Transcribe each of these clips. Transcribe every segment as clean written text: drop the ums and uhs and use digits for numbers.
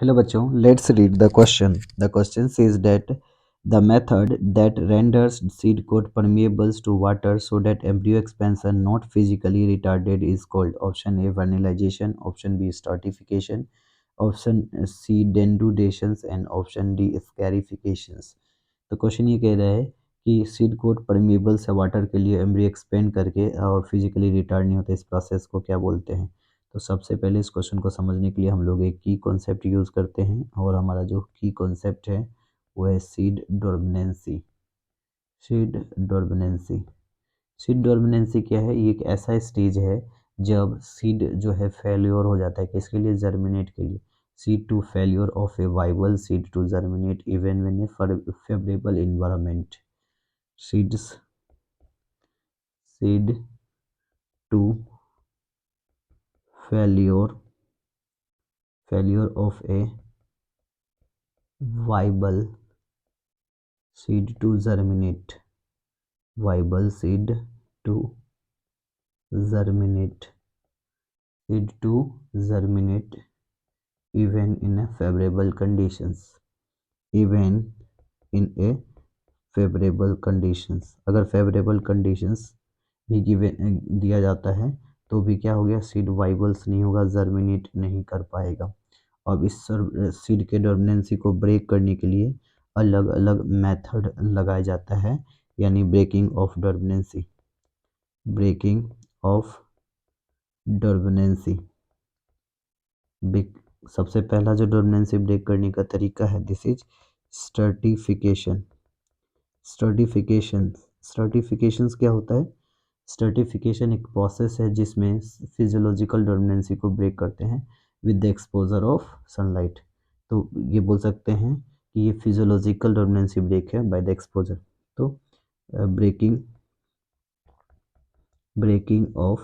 Hello bachcho, let's read the question. The question says that the method that renders seed coat permeable to water so that embryo expansion not physically retarded is called option A vernalization, option B stratification, option C denudation and option D scarifications. तो question ये कह रहा है कि seed coat permeable से water के लिए embryo expand करके और फिजिकली रिटार्ड नहीं होता, इस प्रोसेस को क्या बोलते हैं। तो सबसे पहले इस क्वेश्चन को समझने के लिए हम लोग एक की कॉन्सेप्ट यूज़ करते हैं और हमारा जो की कॉन्सेप्ट है वो है सीड डोर्मिनेंसी। सीड डोर्मिनेंसी सीड डोर्मिनेंसी क्या है? ये एक ऐसा स्टेज है जब सीड जो है फेल्योर हो जाता है, किसके लिए? जर्मिनेट के लिए। Seed to failure of a viable seed to germinate even when a favourable environment. Seeds seed to failure of a viable seed to germinate, viable seed to germinate, seed to germinate even in a favorable conditions, even in a favorable conditions। अगर favorable conditions भी given दिया जाता है तो भी क्या हो गया? सीड वाइबल्स नहीं होगा, जर्मिनेट नहीं कर पाएगा। अब इस सीड के डोमिनेंसी को ब्रेक करने के लिए अलग अलग मेथड लगाया जाता है, यानी breaking of dominancy. Breaking of dominancy, सबसे पहला जो डोमिनेंसी ब्रेक करने का तरीका है, दिस इज स्ट्रेटिफिकेशन। स्ट्रेटिफिकेशंस क्या होता है? स्ट्रेटिफिकेशन एक प्रोसेस है जिसमें फिजियोलॉजिकल डोमिनेंसी को ब्रेक करते हैं with the exposure of sunlight. तो ये बोल सकते हैं कि ये फिजियोलॉजिकल डोमिनेंसी ब्रेक है बाय द एक्सपोजर। तो breaking of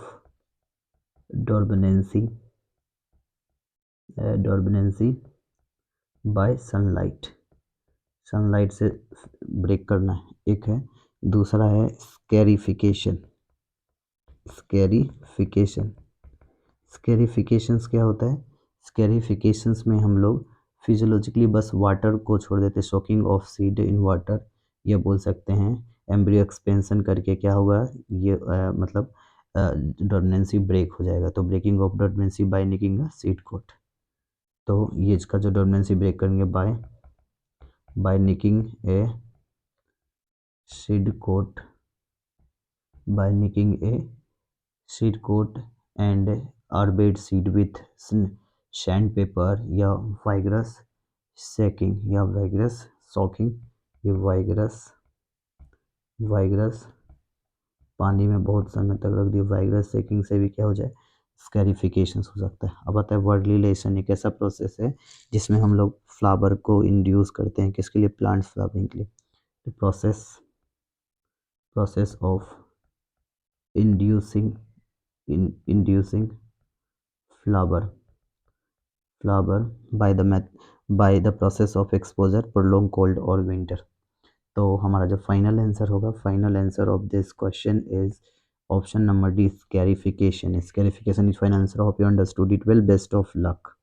dominancy by sunlight, sunlight से ब्रेक करना है, एक है। दूसरा है स्कैरिफिकेशन। स्कैरिफिकेशंस क्या होता है? स्कैरिफिकेशंस में हम लोग फिजियोलॉजिकली बस वाटर को छोड़ देते, soaking of seed in water, ये बोल सकते हैं। एम्ब्रियो एक्सपेंशन करके क्या होगा? ये मतलब डोमिनेंसी ब्रेक हो जाएगा। तो breaking of dominancy by nicking a seed coat, तो ये इसका जो डोमिनेंसी ब्रेक करेंगे by nicking a seed coat, by nicking a seed coat and आर्बेड सीड विथ सैंडपेपर या वाइग्रस सेकिंग या वाइग्रस सॉकिंग। ये वाइग्रस पानी में बहुत समय तक रख दिए, वाइग्रस सेकिंग से भी क्या हो जाए? स्कैरिफिकेशन हो सकता है। अब आता है वर्डलिलेशन। एक ऐसा प्रोसेस है जिसमें हम लोग फ्लावर को इंड्यूस करते हैं, किसके लिए? प्लांट फ्लावरिंग के लिए। Process of inducing flower by the process of exposure prolonged cold or winter। तो हमारा जो फाइनल आंसर होगा, final answer of this question is option number D, scarification. Scarification is final answer. Hope you understood it well. Best of luck.